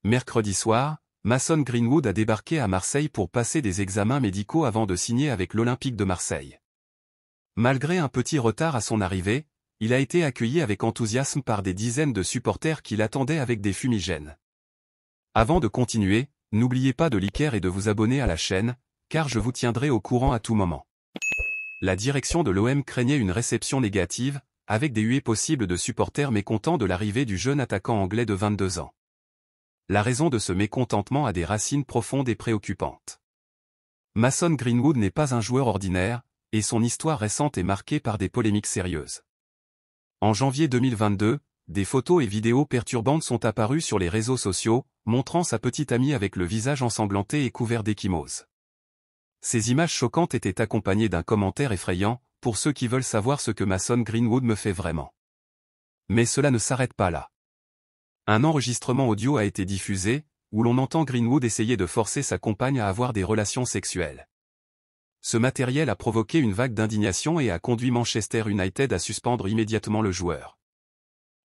Mercredi soir, Mason Greenwood a débarqué à Marseille pour passer des examens médicaux avant de signer avec l'Olympique de Marseille. Malgré un petit retard à son arrivée, il a été accueilli avec enthousiasme par des dizaines de supporters qui l'attendaient avec des fumigènes. Avant de continuer, n'oubliez pas de liker et de vous abonner à la chaîne, car je vous tiendrai au courant à tout moment. La direction de l'OM craignait une réception négative, avec des huées possibles de supporters mécontents de l'arrivée du jeune attaquant anglais de 22 ans. La raison de ce mécontentement a des racines profondes et préoccupantes. Mason Greenwood n'est pas un joueur ordinaire, et son histoire récente est marquée par des polémiques sérieuses. En janvier 2022, des photos et vidéos perturbantes sont apparues sur les réseaux sociaux, montrant sa petite amie avec le visage ensanglanté et couvert d'ecchymoses. Ces images choquantes étaient accompagnées d'un commentaire effrayant, pour ceux qui veulent savoir ce que Mason Greenwood me fait vraiment. Mais cela ne s'arrête pas là. Un enregistrement audio a été diffusé, où l'on entend Greenwood essayer de forcer sa compagne à avoir des relations sexuelles. Ce matériel a provoqué une vague d'indignation et a conduit Manchester United à suspendre immédiatement le joueur.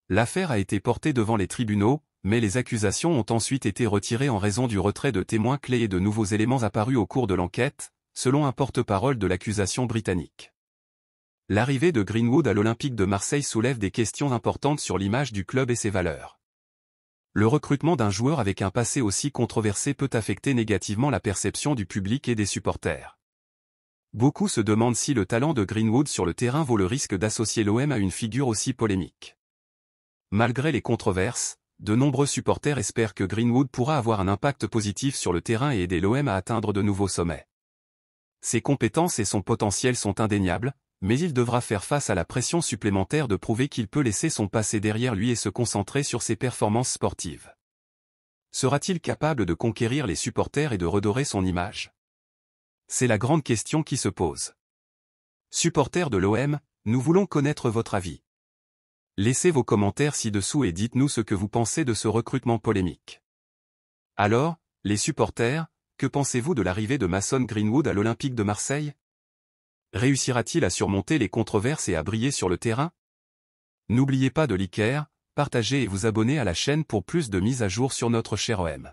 L'affaire a été portée devant les tribunaux, mais les accusations ont ensuite été retirées en raison du retrait de témoins clés et de nouveaux éléments apparus au cours de l'enquête, selon un porte-parole de l'accusation britannique. L'arrivée de Greenwood à l'Olympique de Marseille soulève des questions importantes sur l'image du club et ses valeurs. Le recrutement d'un joueur avec un passé aussi controversé peut affecter négativement la perception du public et des supporters. Beaucoup se demandent si le talent de Greenwood sur le terrain vaut le risque d'associer l'OM à une figure aussi polémique. Malgré les controverses, de nombreux supporters espèrent que Greenwood pourra avoir un impact positif sur le terrain et aider l'OM à atteindre de nouveaux sommets. Ses compétences et son potentiel sont indéniables, mais il devra faire face à la pression supplémentaire de prouver qu'il peut laisser son passé derrière lui et se concentrer sur ses performances sportives. Sera-t-il capable de conquérir les supporters et de redorer son image? C'est la grande question qui se pose. Supporters de l'OM, nous voulons connaître votre avis. Laissez vos commentaires ci-dessous et dites-nous ce que vous pensez de ce recrutement polémique. Alors, les supporters, que pensez-vous de l'arrivée de Mason Greenwood à l'Olympique de Marseille? Réussira-t-il à surmonter les controverses et à briller sur le terrain? N'oubliez pas de liker, partager et vous abonner à la chaîne pour plus de mises à jour sur notre cher OM.